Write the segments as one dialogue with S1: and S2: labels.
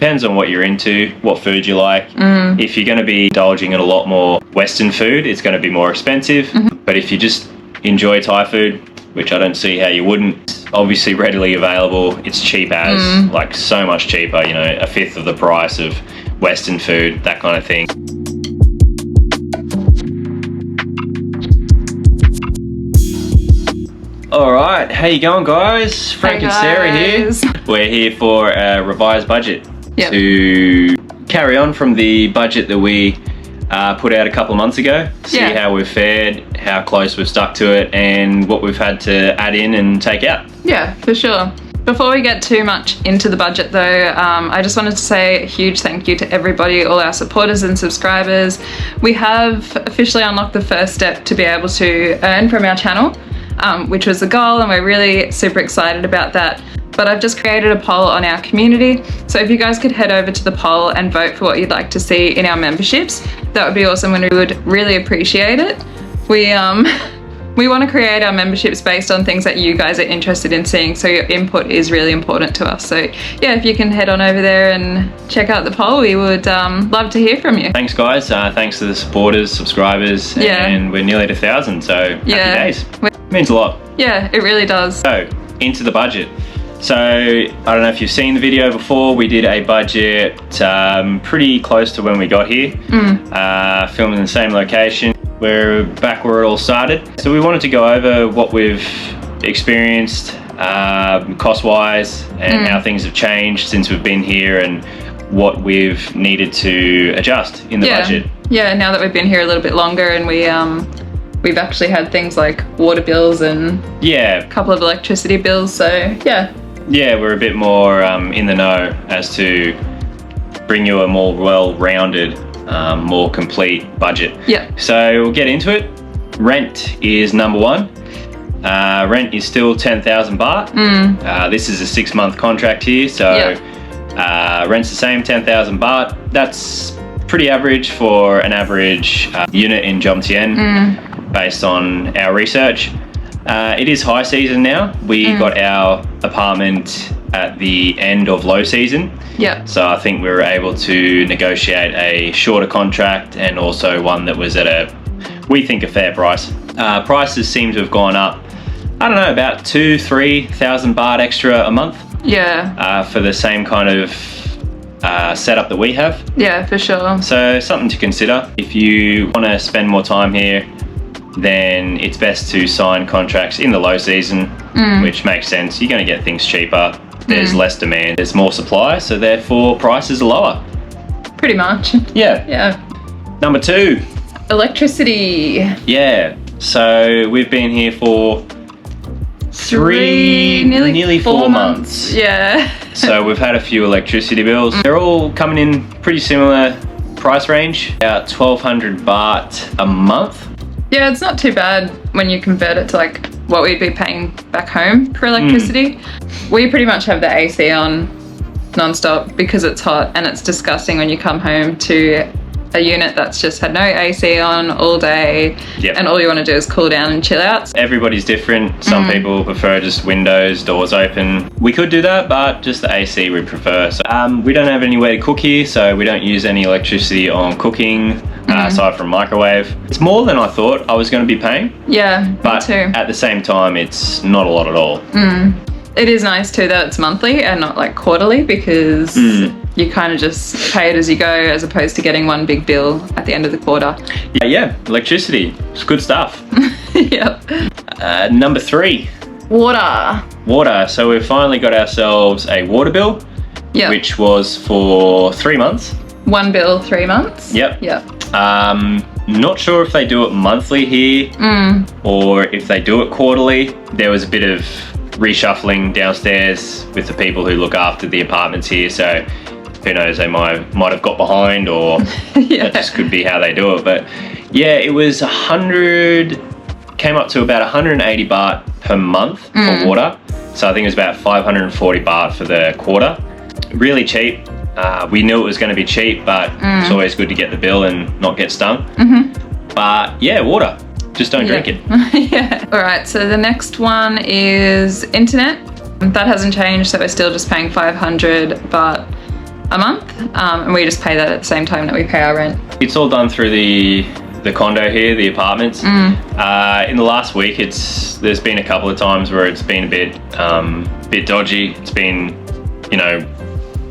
S1: Depends on what you're into, what food you like. If you're going to be indulging in a lot more Western food, it's going to be more expensive. But if you just enjoy Thai food, which I don't see how you wouldn't, obviously readily available, it's cheap as, like so much cheaper, you know, a fifth of the price of Western food, that kind of thing. Alright, how you going guys? Frank and Sarah here. We're here for a revised budget to carry on from the budget that we put out a couple of months ago. See how we've fared, how close we've stuck to it, and what we've had to add in and take out. Yeah, for sure. Before we get too much into the budget though, I just wanted to say a huge thank you to everybody, all our supporters and subscribers. We have officially unlocked the first step to be able to earn from our channel, which was the goal, and we're really super excited about that. But I've just created a poll on our community, so if you guys could head over to the poll and vote for what you'd like to see in our memberships, that would be awesome, and we would really appreciate it. We want to create our memberships based on things that you guys are interested in seeing, so your input is really important to us. So yeah, if you can head on over there and check out the poll, we would love to hear from you. Thanks guys, thanks to the supporters, subscribers, and we're nearly at 1,000, so happy days. It means a lot. Yeah, it really does. So, into the budget. So, I don't know if you've seen the video before, we did a budget pretty close to when we got here, filmed in the same location. We're back where it all started. So we wanted to go over what we've experienced cost-wise and how things have changed since we've been here and what we've needed to adjust in the budget. Yeah, now that we've been here a little bit longer, and we've actually had things like water bills and a couple of electricity bills, so yeah, we're a bit more in the know as to bring you a more well-rounded, more complete budget. So we'll get into it. Rent is number one. Rent is still 10,000 baht. This is a 6-month contract here, so rent's the same, 10,000 baht. That's pretty average for an average unit in Jomtien, based on our research. It is high season now. We got our apartment at the end of low season. So I think we were able to negotiate a shorter contract, and also one that was at we think a fair price. Prices seem to have gone up, I don't know, about 2,000-3,000 baht extra a month. For the same kind of setup that we have. Yeah, for sure. So something to consider. If you want to spend more time here, then it's best to sign contracts in the low season, which makes sense. You're going to get things cheaper. There's less demand, there's more supply, so therefore prices are lower. Pretty much. Yeah. Number two. Electricity. Yeah, so we've been here for nearly four months. Yeah. So we've had a few electricity bills. They're all coming in pretty similar price range, about 1,200 baht a month. Yeah, it's not too bad when you convert it to like what we'd be paying back home for electricity. We pretty much have the AC on non-stop because it's hot, and it's disgusting when you come home to a unit that's just had no AC on all day, and all you want to do is cool down and chill out. Everybody's different. Some people prefer just windows, doors open. We could do that, but just the AC we prefer. So, we don't have anywhere to cook here, so we don't use any electricity on cooking, aside from microwave. It's more than I thought I was going to be paying. Yeah, but me too. At the same time, it's not a lot at all. It is nice too that it's monthly and not like quarterly, because you kind of just pay it as you go, as opposed to getting one big bill at the end of the quarter. Yeah, electricity. It's good stuff. Number three. Water. So we've finally got ourselves a water bill, which was for 3 months. One bill, 3 months? Yep. Not sure if they do it monthly here or if they do it quarterly. There was a bit of reshuffling downstairs with the people who look after the apartments here, so who knows, they might have got behind, or that just could be how they do it. But yeah, it was came up to about 180 baht per month for water. So I think it was about 540 baht for the quarter. Really cheap. We knew it was going to be cheap, but it's always good to get the bill and not get stung. But yeah, water. Just don't drink it. All right, so the next one is internet. That hasn't changed, so we're still just paying 500, but
S2: a month, and we just pay that at the same time that we pay our rent.
S1: It's all done through the condo here, the apartments. In the last week, there's been a couple of times where it's been a bit dodgy. It's been, you know,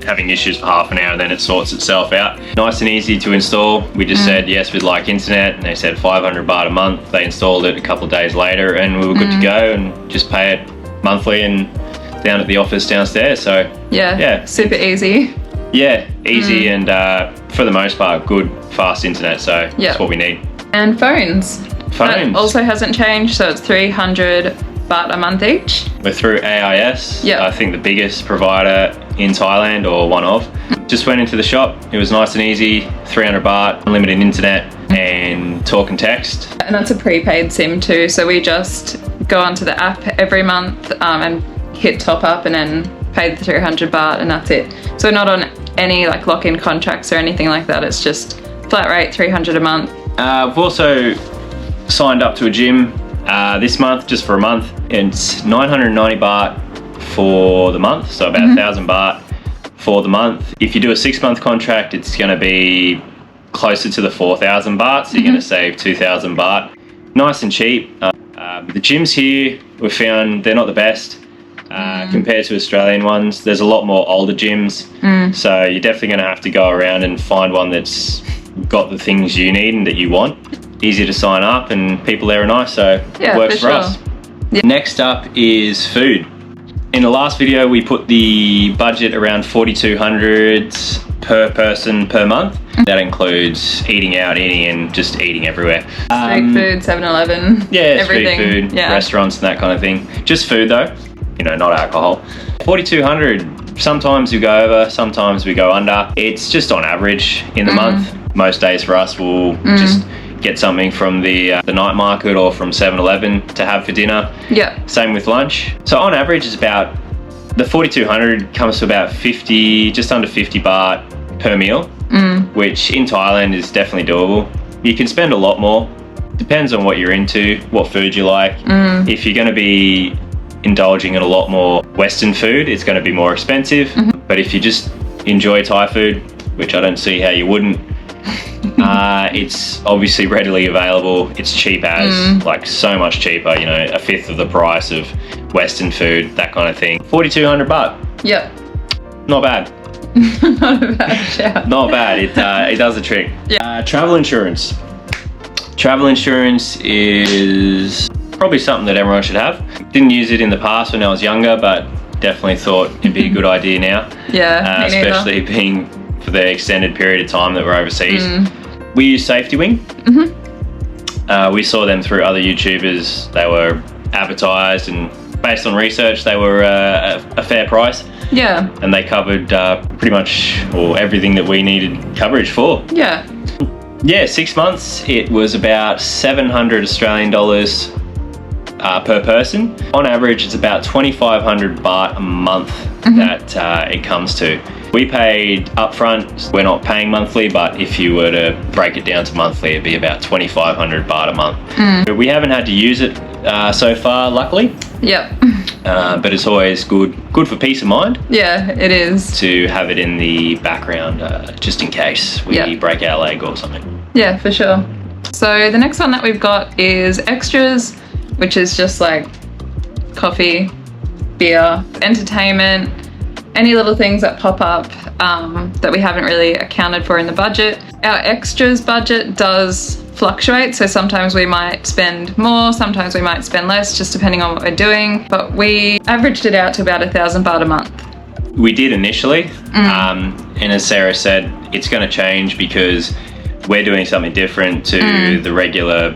S1: having issues for half an hour, then it sorts itself out. Nice and easy to install. We just said yes, we'd like internet, and they said 500 baht a month. They installed it a couple of days later, and we were good to go, and just pay it monthly and down at the office downstairs. So yeah,
S2: super easy.
S1: Yeah, easy and for the most part good fast internet, so that's what we need.
S2: And phones. That also hasn't changed, so it's 300 baht a month each.
S1: We're through AIS, I think the biggest provider in Thailand, or one of. Just went into the shop, it was nice and easy, 300 baht, unlimited internet and talk and text. And
S2: that's a prepaid SIM too, so we just go onto the app every month and hit top up and then pay the 300 baht and that's it. So not on any like lock-in contracts or anything like that, it's just flat rate 300 a month.
S1: We've also signed up to a gym this month, just for a month. It's 990 baht for the month, so about 1,000 baht for the month. If you do a 6-month contract, it's going to be closer to the 4,000 baht, so you're going to save 2,000 baht. Nice and cheap. The gyms here, we've found they're not the best compared to Australian ones. There's a lot more older gyms, so you're definitely going to have to go around and find one that's got the things you need and that you want. Easy to sign up, and people there are nice, so it works for us. Next up is food. In the last video, we put the budget around 4,200 per person per month. That includes eating out, eating in, just eating everywhere.
S2: Street food, 7-Eleven, everything.
S1: Street food, restaurants and that kind of thing. Just food though, you know, not alcohol. 4,200, sometimes we go over, sometimes we go under. It's just on average in the month. Most days for us, we'll just get something from the night market or from 7-Eleven to have for dinner. Same with lunch. So on average, it's about, the 4,200 comes to about 50, just under 50 baht per meal, which in Thailand is definitely doable. You can spend a lot more. Depends on what you're into, what food you like. If you're going to be indulging in a lot more Western food, it's going to be more expensive. But if you just enjoy Thai food, which I don't see how you wouldn't, it's obviously readily available. It's cheap as, like so much cheaper, you know, 1/5 of the price of Western food, that kind of thing. 4,200 baht. Not bad.
S2: Not a bad shout.
S1: Not bad. It does the trick. Travel insurance. Travel insurance is probably something that everyone should have. Didn't use it in the past when I was younger, but definitely thought it'd be a good idea now. Especially being for the extended period of time that we're overseas. We use Safety Wing. We saw them through other YouTubers. They were advertised, and based on research, they were a fair price. And they covered pretty much everything that we needed coverage for. 6 months, it was about 700 Australian dollars per person. On average, it's about 2,500 baht a month that it comes to. We paid upfront. We're not paying monthly, but if you were to break it down to monthly, it'd be about 2,500 baht a month. We haven't had to use it so far, luckily. But it's always good for peace of mind.
S2: It is.
S1: To have it in the background, just in case we break our leg or something.
S2: For sure. So the next one that we've got is extras, which is just like coffee, beer, entertainment, any little things that pop up that we haven't really accounted for in the budget. Our extras budget does fluctuate, so sometimes we might spend more, sometimes we might spend less, just depending on what we're doing, but we averaged it out to about 1,000 baht a month.
S1: We did initially, and as Sarah said, it's going to change because we're doing something different to the regular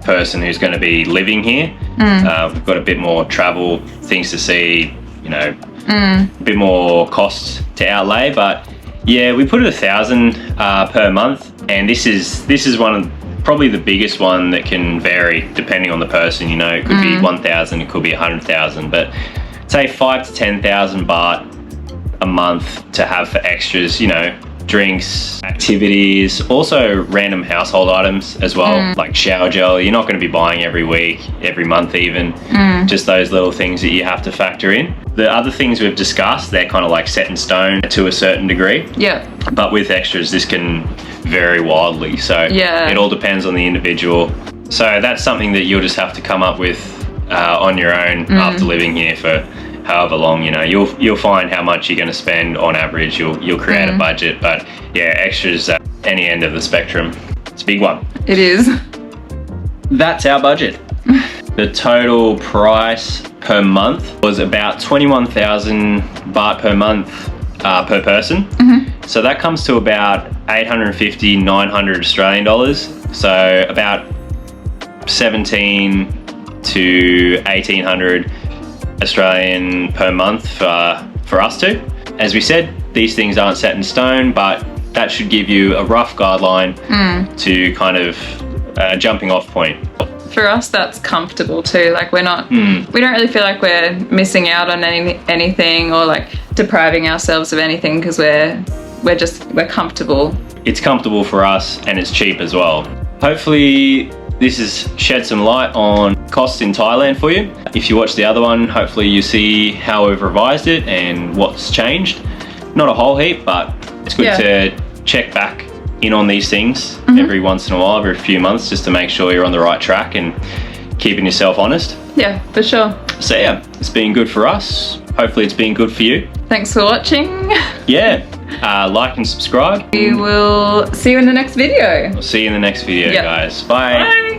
S1: person who's going to be living here. We've got a bit more travel, things to see, you know, a bit more costs to outlay, but yeah, we put it 1,000 per month, and this is one of probably the biggest one that can vary depending on the person. You know, it could be 1,000, it could be 100,000, but say 5,000 to 10,000 baht a month to have for extras. You know, drinks, activities, also random household items as well, like shower gel. You're not going to be buying every week, every month even. Just those little things that you have to factor in. The other things we've discussed, they're kind of like set in stone to a certain degree.
S2: Yeah.
S1: But with extras, this can vary wildly. So
S2: yeah,
S1: it all depends on the individual. So that's something that you'll just have to come up with on your own after living here for however long. You know, you'll find how much you're going to spend on average. You'll create a budget. But yeah, extras at any end of the spectrum. It's a big one.
S2: It is.
S1: That's our budget. The total price per month was about 21,000 baht per month per person. So that comes to about 850, 900 Australian dollars. So about 17 to 1800 Australian per month for us two. As we said, these things aren't set in stone, but that should give you a rough guideline to kind of jumping off point.
S2: For us, that's comfortable too. Like we're not, we don't really feel like we're missing out on anything or like depriving ourselves of anything because we're comfortable.
S1: It's comfortable for us and it's cheap as well. Hopefully this has shed some light on costs in Thailand for you. If you watch the other one, hopefully you see how we've revised it and what's changed. Not a whole heap, but it's good to check back in on these things every once in a while, every few months, just to make sure you're on the right track and keeping yourself honest.
S2: Yeah, for sure.
S1: So yeah, it's been good for us. Hopefully it's been good for you.
S2: Thanks for watching.
S1: Yeah, like and subscribe.
S2: We will see you in the next video.
S1: We'll see you in the next video, guys. Bye.
S2: Bye.